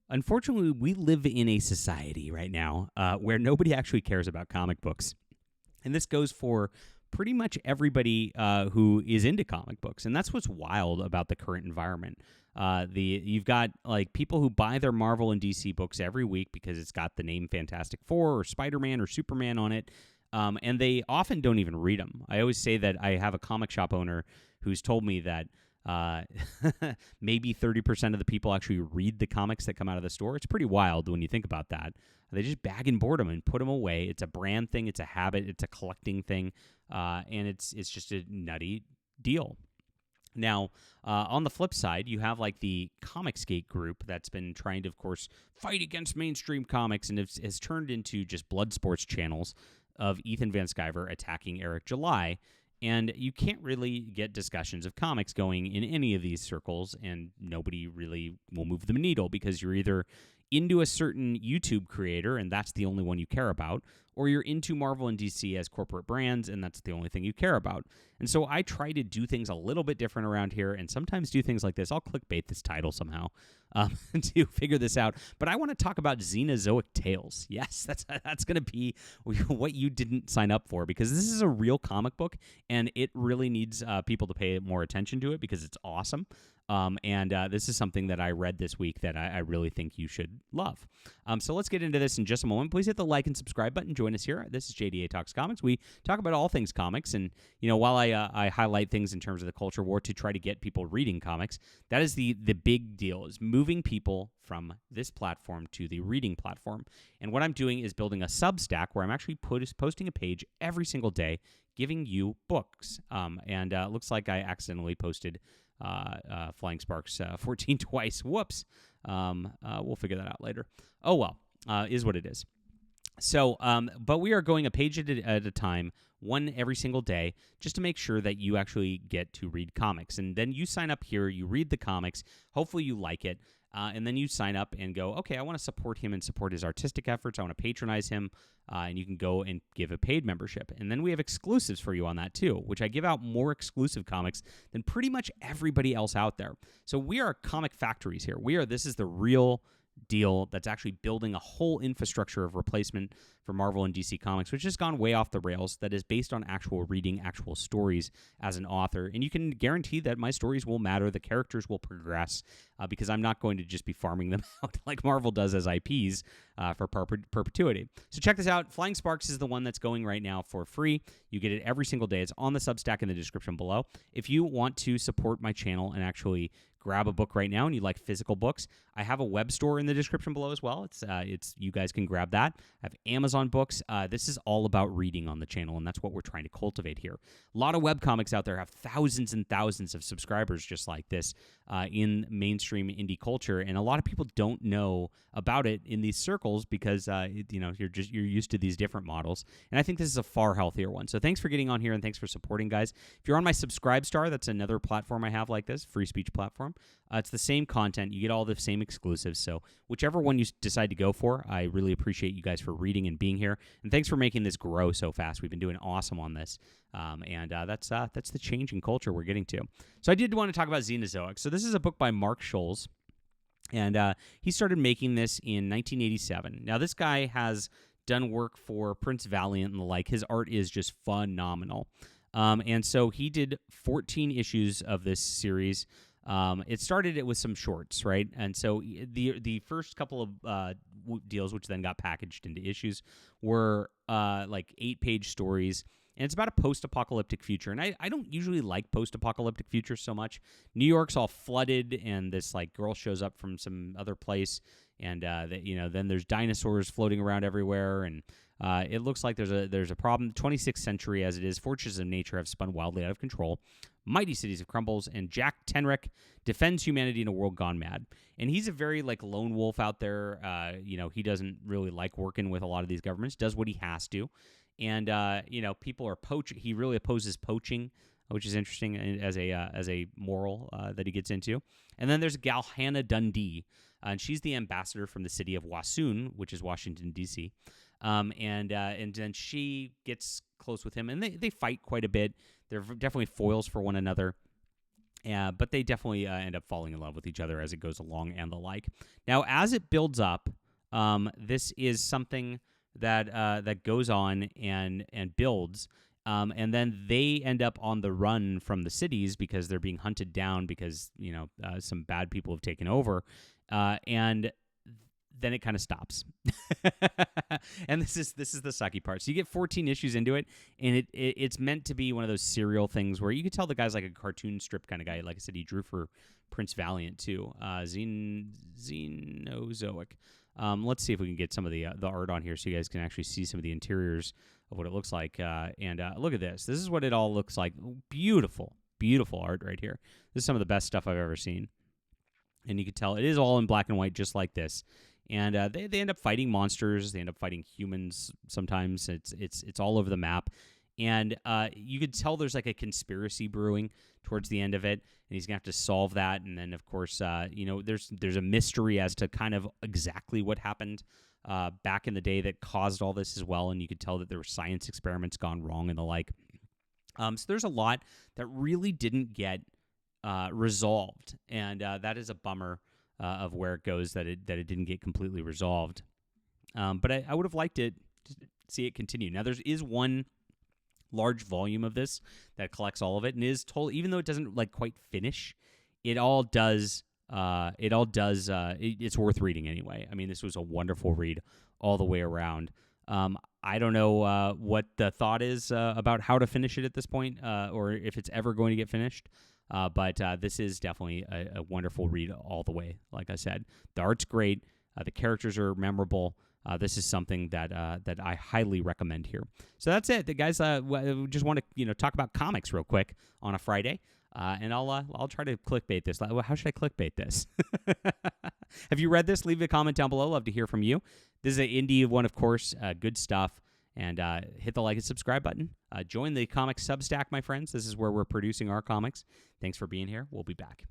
Unfortunately, we live in a society right now where nobody actually cares about comic books. And this goes for pretty much everybody who is into comic books. And that's what's wild about the current environment. You've got like people who buy their Marvel and DC books every week because it's got the name Fantastic Four or Spider-Man or Superman on it. And they often don't even read them. I always say that I have a comic shop owner who's told me that maybe 30% of the people actually read the comics that come out of the store. It's pretty wild when you think about that. They just bag and board them and put them away. It's a brand thing. It's a habit. It's a collecting thing. And it's just a nutty deal. Now, on the flip side, you have like the ComicsGate group that's been trying to, of course, fight against mainstream comics and has turned into just blood sports channels of Ethan Van Sciver attacking Eric July. And you can't really get discussions of comics going in any of these circles, and nobody really will move the needle because you're either into a certain YouTube creator, and that's the only one you care about, or you're into Marvel and DC as corporate brands, and that's the only thing you care about. And so I try to do things a little bit different around here, and sometimes do things like this. I'll clickbait this title somehow to figure this out. But I want to talk about Xenozoic Tales. Yes, that's going to be what you didn't sign up for, because this is a real comic book, and it really needs people to pay more attention to it because it's awesome. And this is something that I read this week that I really think you should love. So let's get into this in just a moment. Please hit the like and subscribe button. Join us here. This is JDA Talks Comics. We talk about all things comics, and while I highlight things in terms of the culture war to try to get people reading comics, that is the big deal, is moving people from this platform to the reading platform. And what I'm doing is building a Substack where I'm actually posting a page every single day giving you books. And it looks like I accidentally posted Flying Sparks 14 twice. Whoops. We'll figure that out later. Oh, well, is what it is. So, but we are going a page at a time, one every single day, just to make sure that you actually get to read comics. And then you sign up here, you read the comics, hopefully you like it, and then you sign up and go, okay, I want to support him and support his artistic efforts. I want to patronize him, and you can go and give a paid membership. And then we have exclusives for you on that too, which I give out more exclusive comics than pretty much everybody else out there. So we are comic factories here. This is the real deal that's actually building a whole infrastructure of replacement for Marvel and DC Comics, which has gone way off the rails, that is based on actual reading, actual stories as an author. And you can guarantee that my stories will matter, the characters will progress, because I'm not going to just be farming them out like Marvel does as IPs for perpetuity. So check this out. Flying Sparks is the one that's going right now for free. You get it every single day. It's on the Substack in the description below. If you want to support my channel and actually grab a book right now and you like physical books, I have a web store in the description below as well. It's you guys can grab that. I have Amazon books. This is all about reading on the channel, and that's what we're trying to cultivate here. A lot of webcomics out there have thousands and thousands of subscribers just like this in mainstream indie culture, and a lot of people don't know about it in these circles because you're used to these different models, and I think this is a far healthier one. So thanks for getting on here, and thanks for supporting, guys. If you're on my Subscribe Star, that's another platform I have like this, free speech platform. It's the same content. You get all the same exclusives. So whichever one you decide to go for, I really appreciate you guys for reading and being here. And thanks for making this grow so fast. We've been doing awesome on this. And that's the changing culture we're getting to. So I did want to talk about Xenozoic. So this is a book by Mark Scholes. And he started making this in 1987. Now, this guy has done work for Prince Valiant and the like. His art is just phenomenal. And so he did 14 issues of this series. It started with some shorts, right? And so the first couple of deals, which then got packaged into issues, were like 8-page stories. And it's about a post-apocalyptic future. And I don't usually like post-apocalyptic futures so much. New York's all flooded, and this like girl shows up from some other place, and then there's dinosaurs floating around everywhere, and it looks like there's a problem. 26th century as it is, forces of nature have spun wildly out of control. Mighty cities have crumbled, and Jack Tenrek defends humanity in a world gone mad. And he's a very like lone wolf out there. He doesn't really like working with a lot of these governments. Does what he has to, and people are poaching. He really opposes poaching, which is interesting as a moral that he gets into. And then there's a gal, Hannah Dundee, and she's the ambassador from the city of Wassoon, which is Washington D.C. And then she gets close with him, and they fight quite a bit. They're definitely foils for one another. But they definitely end up falling in love with each other as it goes along and the like. Now, as it builds up, this is something that goes on and builds. And then they end up on the run from the cities because they're being hunted down because, some bad people have taken over. And then it kind of stops. And this is the sucky part. So you get 14 issues into it, and it's meant to be one of those serial things where you could tell the guy's like a cartoon strip kind of guy. Like I said, he drew for Prince Valiant too. Xenozoic. Let's see if we can get some of the art on here so you guys can actually see some of the interiors of what it looks like. And look at this. This is what it all looks like. Beautiful, beautiful art right here. This is some of the best stuff I've ever seen. And you can tell it is all in black and white, just like this. And they end up fighting monsters. They end up fighting humans sometimes. It's all over the map. And you could tell there's like a conspiracy brewing towards the end of it, and he's going to have to solve that. And then, of course, there's a mystery as to kind of exactly what happened back in the day that caused all this as well. And you could tell that there were science experiments gone wrong and the like. So there's a lot that really didn't get resolved, and that is a bummer. Of where it goes, that it didn't get completely resolved. But I would have liked it to see it continue. Now, there is one large volume of this that collects all of it, and is told, even though it doesn't like quite finish, it all does. It's worth reading anyway. I mean, this was a wonderful read all the way around. I don't know what the thought is about how to finish it at this point, or if it's ever going to get finished. But this is definitely a wonderful read all the way. Like I said, the art's great. The characters are memorable. This is something that I highly recommend here. So that's it, guys. We just want to talk about comics real quick on a Friday, and I'll try to clickbait this. How should I clickbait this? Have you read this? Leave a comment down below. Love to hear from you. This is an indie one, of course. Good stuff. And hit the like and subscribe button. Join the Comics Substack, my friends. This is where we're producing our comics. Thanks for being here. We'll be back.